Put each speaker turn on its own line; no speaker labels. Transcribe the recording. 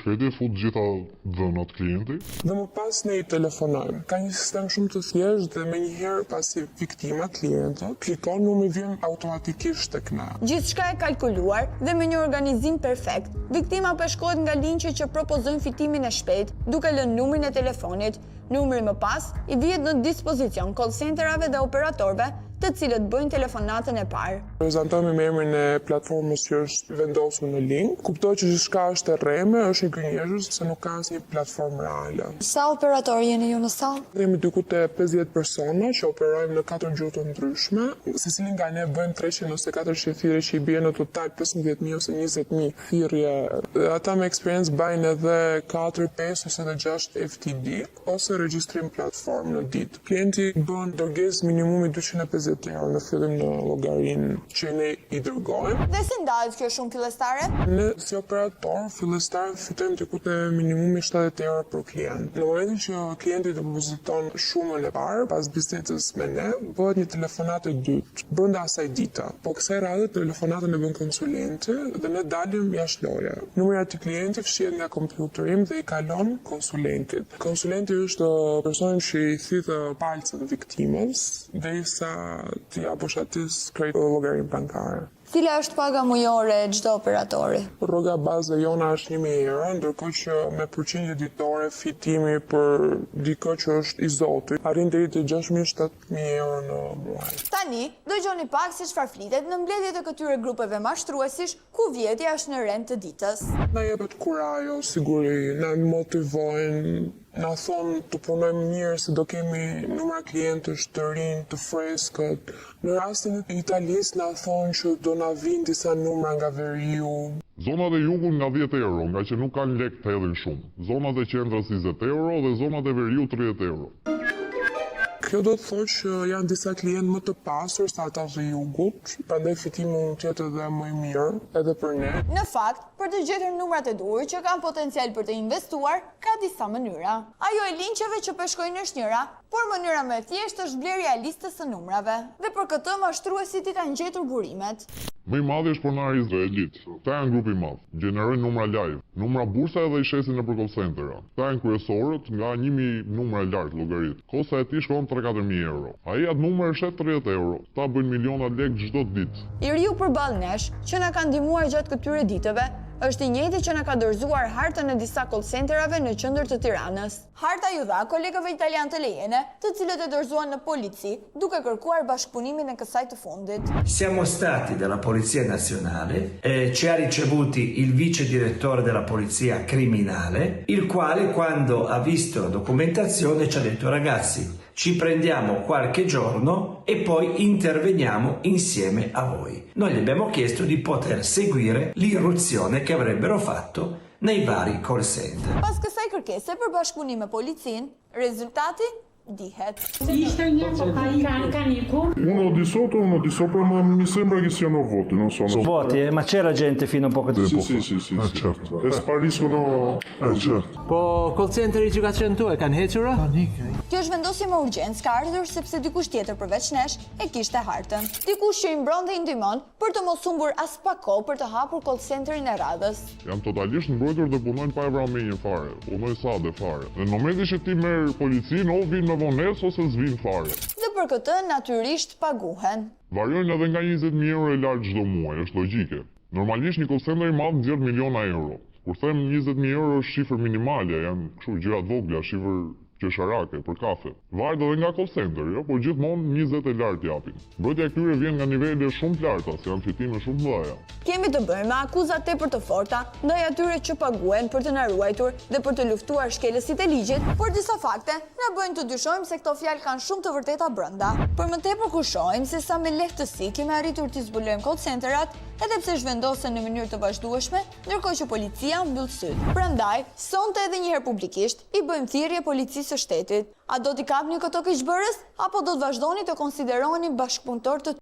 Shkreti fut gjitha dhënat klienti.
Dhe më pas ne I telefonojmë. Ka një sistem shumë të thjeshtë dhe menjëherë pasi viktima, klienti, klikon numri vjen automatikisht tek ne.
Gjithçka e kalkuluar dhe me një organizim perfekt. Viktima përshkohet nga linqe që propozojnë fitimin e shpejt, duke lënë numrin e telefonit. Numri më pas I vihet në dispozicion call centerave dhe operatorëve, të cilët bëjnë telefonatën e parë.
Prezantojmë me emrin e platformës që është vendosur në link. Kuptoj që gjithçka është e rreme, është I gënjeshtur se nuk ka asnjë platformë reale.
Sa operator jeni ju në sallë?
Jemi diku te 50 persona që operojmë në 4 gjuhë të ndryshme. Secili nga ne bëjmë 394 thirrje që I bien në total 15.000 ose 20.000 thirrje. Ata me eksperiencë bajnë edhe 4, 5 ose edhe 6 FTD ose regjistrim platformë në ditë. Klienti bën dërgesë minimumi 250 euro në fillim në llogarinë që ne I dërgojmë.
Dhe si ndahet kjo shumë fillestare?
Ne si operator fillestar fitojmë diku te minimumi 70 euro për klient. Në momentin që klienti depoziton shumën e parë pas bisedës me ne, bëhet një telefonatë e dytë brenda asaj dite. Po kësaj radhe telefonatën e bën konsulenti dhe ne dalim jashtë loje. Numri I klientit fshihet nga kompjuteri im dhe I kalon konsulentit. Konsulenti është personi që I thith palcën viktimës derisa t'i aposhatis krejt llogarinë bankare.
Cila është paga mujore e çdo operatori?
Rroga baze jona është 1.000 euro, ndërkohë që me përqindje ditore fitimi për dikë që është I zotit arrin deri te 6.000-7.000 euro në muaj.
Tani, dëgjoni pak se çfarë flitet në mbledhjet e këtyre grupeve mashtruesish ku vjetja është në rend të ditës.
Na jepet kurajo, siguri, na motivojnë, na thonë të punojmë mirë se do kemi numra klientësh të rinj, të freskët. Në rastin e Italisë na thonë që do na vinë disa numra nga veriu.
Zonat e jugut nga 10 euro, nga që nuk kanë lek të hedhin shumë. Zonat e qendrës 20 euro dhe zonat e veriut 30 euro.
Kjo do të thotë që janë disa klientë më të pasur se ata të jugut, prandaj fitimi mund të jetë edhe më I mirë edhe për ne.
Në fakt, për të gjetur numrat e duhur që kanë potencial për të investuar, ka disa mënyra. Ajo e linqeve që përshkojnë është njëra, por mënyra më e thjeshtë është blerja e listës së numrave. Dhe për këtë mashtruesit I kanë gjetur burimet.
Më I madhi është pronari izraelit. Ta janë grupi I madh. Gjenerojnë numra live. Numra bursa edhe I shesin në call centera. Ta janë kryesorët nga 1.000 numra lart llogarit. Kosta e tij shkon 3-4.000 euro. Ai atë numër shet 30 euro. Ta bëjnë miliona lek çdo ditë.
I riu përballë nesh, që na ka ndihmuar gjatë këtyre ditëve, është I njëjti që na ka dorëzuar hartën e disa call centerave në qendër të Tiranës. Harta ju dha kolegëve italian të lejene, të cilët e dorëzuan në polici, duke kërkuar bashkëpunimin e kësaj të fundit.
Siamo stati della Polizia Nazionale, ci ha ricevuti il vice direttore della Polizia Criminale, il quale quando ha visto la documentazione ci ha detto ragazzi, ci prendiamo qualche giorno e poi interveniamo insieme a voi. Noi gli abbiamo chiesto di poter seguire l'irruzione che avrebbero fatto nei vari call center.
Pas kësaj kërkese për bashkëpunim me policin, rezultati dihet.
Ishte një që kanë ikur.
Uno di sopra, ma mi sembra che siano voti, non so.
Voti, ma c'era gente fino a poco tempo fa?
Sì, certo. E spariscono, certo.
Po call centeri që ka qenë tu e kanë hequra?
Kjo është vendosje me urgjencë, ka ardhur sepse dikush tjetër përveç nesh e kishte hartën. Dikush që I mbron dhe I ndihmon për të mos humbur as pak kohë për të hapur call centerin e radhës.
Janë totalisht mbrojtur dhe punojnë pa e vramenje fare. Punojnë sade fare. Dhe në momentin që ti merr policinë, o vinë me vonesë ose s'vin fare.
Dhe për këtë natyrisht paguhen.
Variojnë edhe nga 20.000 euro e lartë çdo muaj, është logjike. Normalisht një call center I madh nxjerr miliona euro. Kur them 20.000 euro është shifër minimale, janë kështu gjëra të vogla, shifër qesharake për kafe. Varet edhe nga call center, jo, por gjithmonë 20 e lartë japin. Mbrojtja e këtyre vjen nga nivele shumë të larta, se janë fitime shumë të mëdha.
Kemi të bëjmë me akuza tepër të forta ndaj atyre që paguen për të na ruajtur dhe për të luftuar shkelësit e ligjit, por disa fakte na bëjnë të dyshojmë se këto fjalë kanë shumë të vërteta brenda. Për më tepër kur shohim se sa me lehtësi kemi arritur të zbulojmë call centerat, edhe pse zhvendosen në mënyrë të vazhdueshme, ndërkohë që policia mbyll syt. Prandaj, sonte edhe një herë publikisht I bëjmë thirrje policisë së shtetit. A do t'i kapni këto keqbërës apo do të vazhdoni të konsideroni bashkëpunëtor të